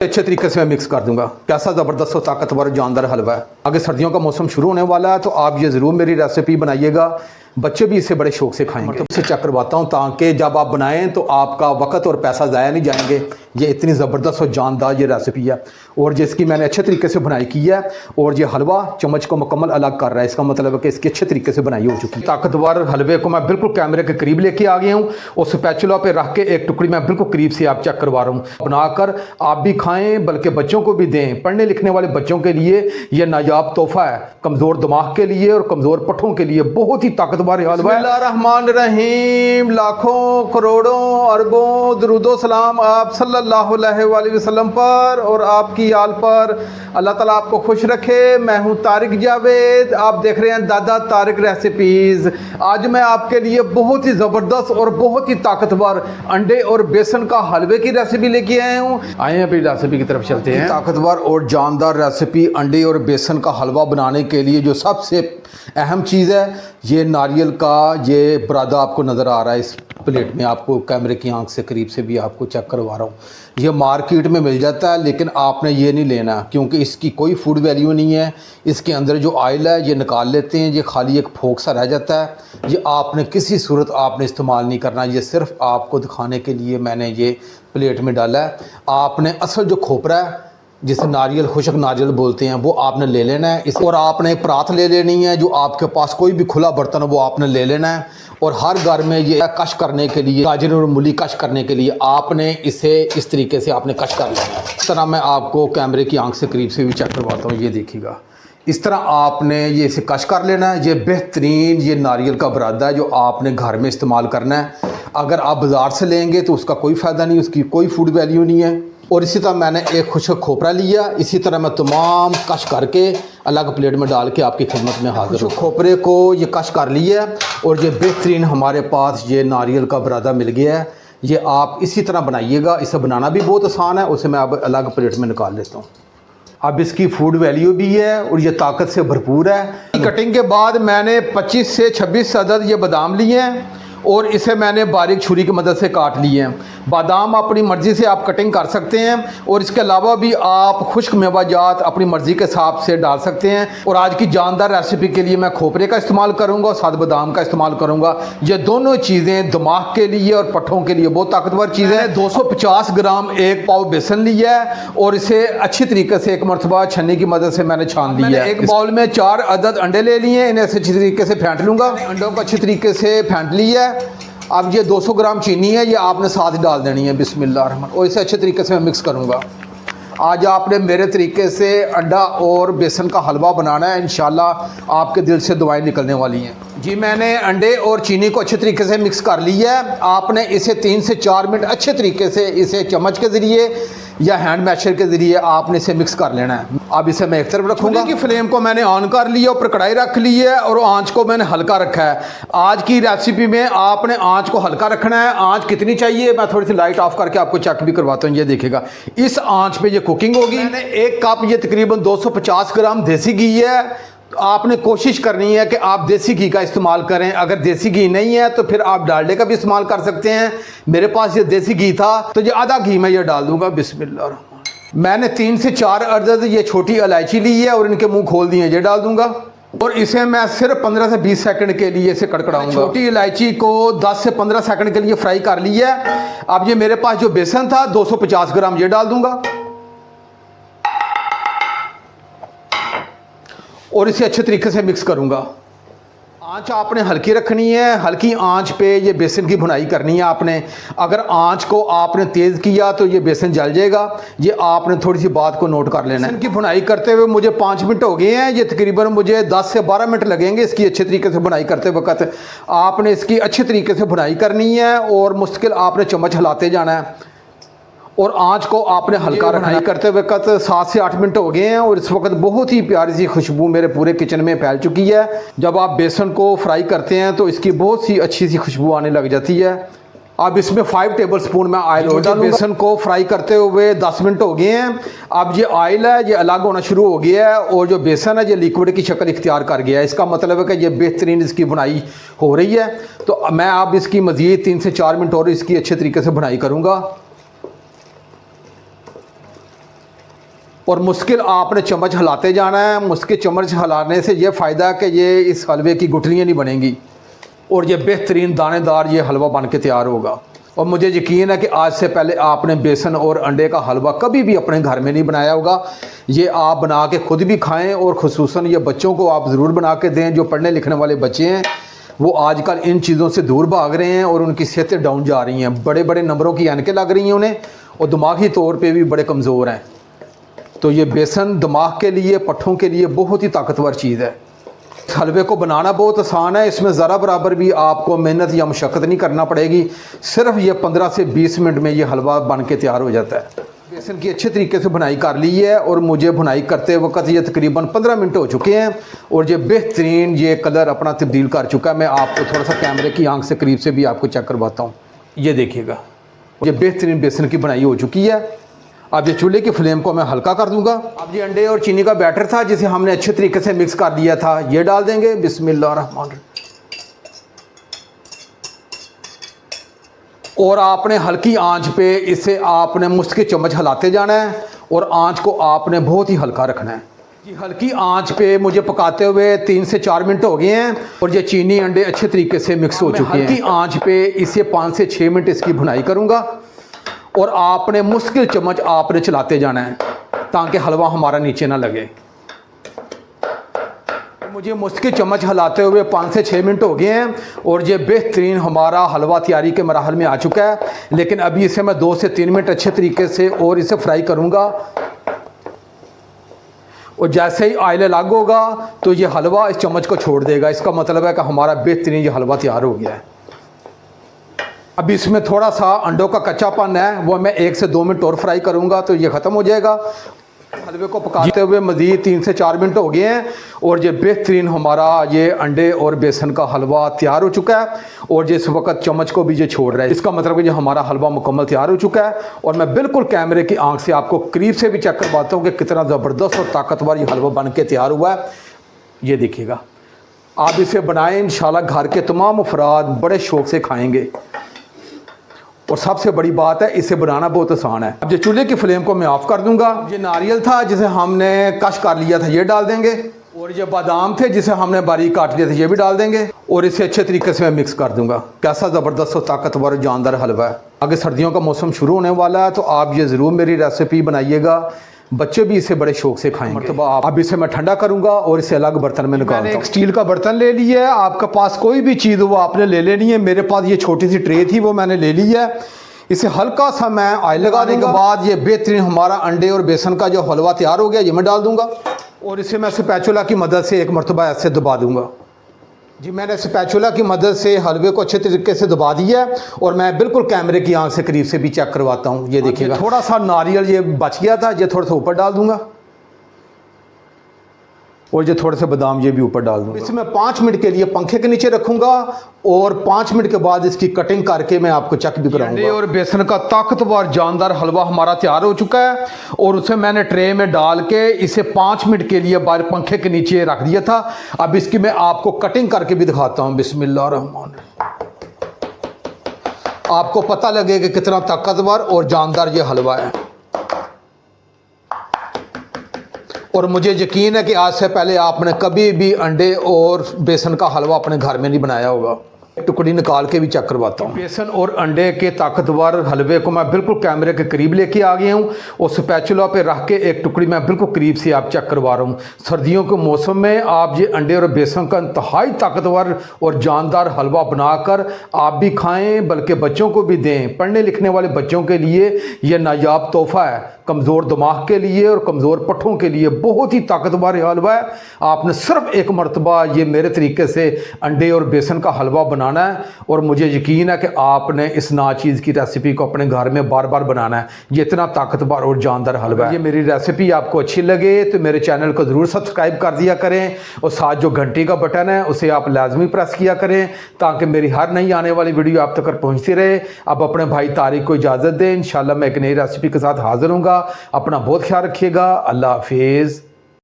अच्छे तरीके से मैं मिक्स कर दूंगा। कैसा ज़बरदस्त और ताकतवर जानदार हलवा है। आगे सर्दियों का मौसम शुरू होने वाला है तो आप ये ज़रूर मेरी रेसिपी बनाइएगा, बच्चे भी इसे बड़े शौक से खाएंगे। तो इसे चेक करवाता हूँ ताकि जब आप बनाएं तो आपका वक्त और पैसा ज़ाया नहीं जाएंगे। ये इतनी ज़बरदस्त और जानदार ये रेसिपी है और जिसकी मैंने अच्छे तरीके से बनाई की है और ये हलवा चम्मच को मुकम्मल अलग कर रहा है। इसका मतलब है कि इसकी अच्छे तरीके से बनाई हो चुकी है। ताकतवर हलवे को मैं बिल्कुल कैमरे के करीब लेके आ गया हूँ और स्पैचुला पे रख के एक टुकड़ी मैं बिल्कुल करीब से आप चेक करवा रहा हूँ। बनाकर आप भी खाएँ बल्कि बच्चों को भी दें। पढ़ने लिखने वाले बच्चों के लिए ये नायाब तोहफा है, कमज़ोर दिमाग के लिए और कमज़ोर पट्ठों के लिए बहुत ही ताकतवर हलवा है। रहमान रहीम, लाखों करोड़ों अरबों दरूदो सलाम आप सल्लल्लाहु अलैहि वसल्लम पर और आपकी आल पर। अल्लाह ताला आपको खुश रखे। मैं हूं तारिक जावेद, आप देख रहे हैं दादा तारिक रेसिपीज़। आज मैं आपके लिए बहुत ही ज़बरदस्त और बहुत ही ताकतवर अंडे और बेसन का हलवे की रेसिपी लेके आया हूँ। आए अपनी रेसिपी की तरफ चलते हैं। ताकतवर और जानदार रेसिपी अंडे और बेसन का हलवा बनाने के लिए जो सबसे अहम चीज़ है ये नारियल का ये बुरादा आपको नज़र आ रहा है इस प्लेट में। आपको कैमरे की आंख से करीब से भी आपको चेक करवा रहा हूँ। ये मार्केट में मिल जाता है लेकिन आपने ये नहीं लेना क्योंकि इसकी कोई फूड वैल्यू नहीं है। इसके अंदर जो ऑयल है ये निकाल लेते हैं, ये खाली एक फोक सा रह जाता है। ये आपने किसी सूरत आपने इस्तेमाल नहीं करना। ये सिर्फ आपको दिखाने के लिए मैंने ये प्लेट में डाला है। आपने असल जो खोपरा है जिसे नारियल खुशक नारियल बोलते हैं वो आपने ले लेना है इस और आपने एक परात ले लेनी है। जो आपके पास कोई भी खुला बर्तन हो वो आपने ले लेना है और हर घर में ये कश करने के लिए गाजर और मूली कश करने के लिए आपने इसे इस तरीके से आपने कश कर लेना है। इस तरह मैं आपको कैमरे की आंख से करीब से भी चेक करवाता हूँ। ये देखिएगा, इस तरह आपने ये इसे कश कर लेना है। ये बेहतरीन ये नारियल का बुरादा है जो आपने घर में इस्तेमाल करना है। अगर आप बाज़ार से लेंगे तो उसका कोई फ़ायदा नहीं, उसकी कोई फूड वैल्यू नहीं है। और इसी तरह मैंने एक खुशक खोपरा लिया, इसी तरह मैं तमाम कश करके अलग प्लेट में डाल के आपकी खिदमत में हाजिर हूँ। खोपरे को ये कश कर लिया और ये बेहतरीन हमारे पास ये नारियल का बुरादा मिल गया है। ये आप इसी तरह बनाइएगा। इसे बनाना भी बहुत आसान है। उसे मैं अब अलग प्लेट में निकाल लेता हूँ। अब इसकी फूड वैल्यू भी है और ये ताकत से भरपूर है। कटिंग के बाद मैंने 25 से 26 अदद ये बादाम लिए हैं और इसे मैंने बारीक छुरी की मदद से काट लिए हैं। बादाम अपनी मर्ज़ी से आप कटिंग कर सकते हैं और इसके अलावा भी आप खुश्क मेवाजात अपनी मर्ज़ी के हिसाब से डाल सकते हैं। और आज की जानदार रेसिपी के लिए मैं खोपरे का इस्तेमाल करूंगा और साथ बादाम का इस्तेमाल करूंगा। ये दोनों चीज़ें दिमाग के लिए और पट्ठों के लिए बहुत ताकतवर चीज़ें हैं। 250 ग्राम एक पाव बेसन लिया है और इसे अच्छी तरीके से एक मरतबा छन्नी की मदद से मैंने छान लिया है। एक बाउल में 4 अदद अंडे ले लिए, इन्हें अच्छी तरीके से फेंट लूँगा। अंडों को अच्छी तरीके से फेंट लिया है। अब ये 200 ग्राम चीनी है, ये आपने साथ डाल देनी है। बिस्मिल्लाह रहमान। और इसे अच्छे तरीके से मैं मिक्स करूँगा। आज आपने मेरे तरीके से अंडा और बेसन का हलवा बनाना है। इंशाल्लाह आपके दिल से दुआएं निकलने वाली हैं। जी मैंने अंडे और चीनी को अच्छे तरीके से मिक्स कर लिया है। आपने इसे 3 से 4 मिनट अच्छे तरीके से इसे चम्मच के ज़रिए या हैंड मैशर के ज़रिए आपने इसे मिक्स कर लेना है। अब इसे मैं एक तरफ रखूँगा कि फ्लेम को मैंने ऑन कर लिया, ऊपर कढ़ाई रख ली है और आंच को मैंने हल्का रखा है। आज की रेसिपी में आपने आंच को हल्का रखना है। आंच कितनी चाहिए मैं थोड़ी सी लाइट ऑफ करके आपको चेक भी करवाता हूँ। ये देखिएगा, इस आंच पे ये कुकिंग होगी। मैंने 1 कप ये तकरीबन 250 ग्राम देसी घी है। आपने कोशिश करनी है कि आप देसी घी का इस्तेमाल करें। अगर देसी घी नहीं है तो फिर आप डालडे का भी इस्तेमाल कर सकते हैं। मेरे पास ये देसी घी था तो ये आधा घी मैं ये डाल दूंगा। बिस्मिल्लाह। मैंने 3 से 4 अदद ये छोटी इलायची ली है और इनके मुंह खोल दिए, ये डाल दूंगा। और इसे मैं सिर्फ 15 से 20 सेकंड के लिए इसे कड़कड़ाऊंगा। छोटी इलायची को 10 से 15 सेकंड के लिए फ्राई कर लिया है। अब ये मेरे पास जो बेसन था 250 ग्राम ये डाल दूंगा और इसे अच्छे तरीके से मिक्स करूंगा। आंच आपने हल्की रखनी है। हल्की आंच पे ये बेसन की भुनाई करनी है आपने। अगर आंच को आपने तेज़ किया तो ये बेसन जल जाएगा। ये आपने थोड़ी सी बात को नोट कर लेना है। बेसन की भुनाई करते हुए मुझे 5 मिनट हो गए हैं। ये तकरीबन मुझे 10 से 12 मिनट लगेंगे इसकी अच्छे तरीके से भुनाई करते वक्त। आपने इसकी अच्छे तरीके से भुनाई करनी है और मुश्किल आपने चम्मच हिलाते जाना है और आंच को आपने हल्का रखना है। करते वक्त 7 से 8 मिनट हो गए हैं और इस वक्त बहुत ही प्यारी सी खुशबू मेरे पूरे किचन में फैल चुकी है। जब आप बेसन को फ्राई करते हैं तो इसकी बहुत सी अच्छी सी खुशबू आने लग जाती है। अब इसमें 5 टेबलस्पून मैं ऑयल डालूंगा। बेसन को फ्राई करते हुए 10 मिनट हो गए हैं। अब ये ऑयल है ये अलग होना शुरू हो गया है और जो बेसन है ये लिक्विड की शक्ल इख्तियार कर गया है। इसका मतलब है कि ये बेहतरीन इसकी बुनाई हो रही है। तो मैं अब इसकी मज़ीद 3 से 4 मिनट और इसकी अच्छे तरीके से बुनाई करूँगा। और मुश्किल आपने चम्मच हिलाते जाना है। मुश्किल चम्मच हिलाने से ये फ़ायदा है कि ये इस हलवे की गुठलियाँ नहीं बनेंगी और ये बेहतरीन दानेदार ये हलवा बन के तैयार होगा। और मुझे यकीन है कि आज से पहले आपने बेसन और अंडे का हलवा कभी भी अपने घर में नहीं बनाया होगा। ये आप बना के ख़ुद भी खाएं और ख़ुसूसन ये बच्चों को आप ज़रूर बना के दें। जो पढ़ने लिखने वाले बच्चे हैं वो आजकल इन चीज़ों से दूर भाग रहे हैं और उनकी सेहतें डाउन जा रही हैं। बड़े बड़े नंबरों की ऐनकें लग रही हैं उन्हें और दिमागी तौर पर भी बड़े कमज़ोर हैं। तो ये बेसन दिमाग के लिए, पट्ठों के लिए बहुत ही ताकतवर चीज़ है। इस हलवे को बनाना बहुत आसान है। इसमें ज़रा बराबर भी आपको मेहनत या मशक्क़त नहीं करना पड़ेगी। सिर्फ ये 15 से 20 मिनट में ये हलवा बन के तैयार हो जाता है। बेसन की अच्छे तरीके से बुनाई कर ली है और मुझे बुनाई करते वक्त ये तकरीबन 15 मिनट हो चुके हैं और ये बेहतरीन ये कलर अपना तब्दील कर चुका है। मैं आपको थोड़ा सा कैमरे की आंख से करीब से भी आपको चेक करवाता हूँ। ये देखिएगा, ये बेहतरीन बेसन की बुनाई हो चुकी है। अब ये चूल्हे की फ्लेम को मैं हल्का कर दूंगा। अब ये अंडे और चीनी का बैटर था जिसे हमने अच्छे तरीके से मिक्स कर दिया था, ये डाल देंगे। बिस्मिल्लाहिर्रहमानिर्रहीम। और आपने हल्की आंच पे इसे आपने मुश्किल चम्मच हिलाते जाना है और आंच को आपने बहुत ही हल्का रखना है। ये हल्की आंच पे मुझे पकाते हुए 3 से 4 मिनट हो गए हैं और ये चीनी अंडे अच्छे तरीके से मिक्स हो चुके हैं। हल्की आंच पे इसे 5 से 6 मिनट इसकी भुनाई करूँगा और आपने मुश्किल चम्मच आपने चलाते जाना है ताकि हलवा हमारा नीचे ना लगे। मुझे मुश्किल चम्मच हिलाते हुए 5 से 6 मिनट हो गए हैं और ये बेहतरीन हमारा हलवा तैयारी के मराहल में आ चुका है। लेकिन अभी इसे मैं 2 से 3 मिनट अच्छे तरीके से और इसे फ्राई करूँगा और जैसे ही ऑयल अलग होगा तो ये हलवा इस चम्मच को छोड़ देगा। इसका मतलब है कि हमारा बेहतरीन ये हलवा तैयार हो गया है। अभी इसमें थोड़ा सा अंडों का कच्चापन है, वो मैं 1 से 2 मिनट और फ्राई करूँगा तो ये ख़त्म हो जाएगा। हलवे को पकाते हुए मज़ीद 3 से 4 मिनट हो गए हैं और ये बेहतरीन हमारा ये अंडे और बेसन का हलवा तैयार हो चुका है और ये इस वक्त चम्मच को भी ये छोड़ रहा है। इसका मतलब है कि हमारा हलवा मुकम्मल तैयार हो चुका है और मैं बिल्कुल कैमरे की आंख से आपको करीब से भी चेक करवाता हूँ कि कितना ज़बरदस्त और ताकतवर ये हलवा बन के तैयार हुआ है। ये देखिएगा, आप इसे बनाएं, इंशाल्लाह घर के तमाम अफराद बड़े शौक़ से खाएँगे। और सबसे बड़ी बात है इसे बनाना बहुत आसान है। अब ये चूल्हे की फ्लेम को मैं ऑफ कर दूंगा। ये नारियल था जिसे हमने कश कर लिया था, ये डाल देंगे और ये बादाम थे जिसे हमने बारीक काट लिया था, ये भी डाल देंगे और इसे अच्छे तरीके से मैं मिक्स कर दूंगा। कैसा ज़बरदस्त और ताकतवर जानदार हलवा है। आगे सर्दियों का मौसम शुरू होने वाला है तो आप ये ज़रूर मेरी रेसिपी बनाइएगा। बच्चे भी इसे बड़े शौक से खाएंगे। मरतबा अब इसे मैं ठंडा करूंगा और इसे अलग बर्तन में निकालता हूं। एक स्टील का बर्तन ले लिया है। आपके पास कोई भी चीज़ वो आपने ले लेनी है। मेरे पास ये छोटी सी ट्रे थी, वो मैंने ले ली है। इसे हल्का सा मैं ऑयल लगाने के बाद ये बेहतरीन हमारा अंडे और बेसन का जो हलवा तैयार हो गया ये मैं डाल दूंगा और इसे मैं स्पैचुला की मदद से एक मरतबा ऐसे दबा दूंगा। जी, मैंने स्पैचुला की मदद से हलवे को अच्छे तरीके से दबा दिया है और मैं बिल्कुल कैमरे की आंख से करीब से भी चेक करवाता हूँ। ये देखिएगा, थोड़ा सा नारियल ये बच गया था, ये थोड़ा सा ऊपर डाल दूंगा और ये थोड़े से बादाम ये भी ऊपर डाल दूंगा। इसे मैं 5 मिनट के लिए पंखे के नीचे रखूंगा और 5 मिनट के बाद इसकी कटिंग करके मैं आपको चेक भी कराऊंगा। और बेसन का ताकतवर जानदार हलवा हमारा तैयार हो चुका है और उसे मैंने ट्रे में डाल के इसे 5 मिनट के लिए बाहर पंखे के नीचे रख दिया था। अब इसकी मैं आपको कटिंग करके भी दिखाता हूँ। बिस्मिल्लाहिर्रहमानिर्रहीम। आपको पता लगेगा कि कितना ताकतवर और जानदार ये हलवा है और मुझे यकीन है कि आज से पहले आपने कभी भी अंडे और बेसन का हलवा अपने घर में नहीं बनाया होगा। टुकड़ी निकाल के भी चेक करवाता हूँ। बेसन और अंडे के ताकतवर हलवे को मैं बिल्कुल कैमरे के करीब लेके आ गया हूँ और स्पैचुला पे रख के एक टुकड़ी मैं बिल्कुल करीब से आप चेक करवा रहा हूँ। सर्दियों के मौसम में आप ये अंडे और बेसन का इंतहाई ताकतवर और जानदार हलवा बनाकर आप भी खाएँ, बल्कि बच्चों को भी दें। पढ़ने लिखने वाले बच्चों के लिए ये नायाब तोहफ़ा है। कमज़ोर दिमाग के लिए और कमज़ोर पट्ठों के लिए बहुत ही ताकतवर हलवा है। आपने सिर्फ एक मरतबा ये मेरे तरीके से अंडे और बेसन का हलवा बनाना है और मुझे यकीन है कि आपने इस नाचीज़ की रेसिपी को अपने घर में बार बार बनाना है। ये इतना ताकतवर और जानदार हलवा है। ये मेरी रेसिपी आपको अच्छी लगे तो मेरे चैनल को ज़रूर सब्सक्राइब कर दिया करें और साथ जो घंटी का बटन है उसे आप लाजमी प्रेस किया करें ताकि मेरी हर नई आने वाली वीडियो आप तक पहुँचती रहे। अब अपने भाई तारिक को इजाज़त दें। इंशाल्लाह मैं एक नई रेसिपी के साथ हाजिर हूँगा। अपना बहुत ख्याल रखिएगा। अल्लाह हाफिज़।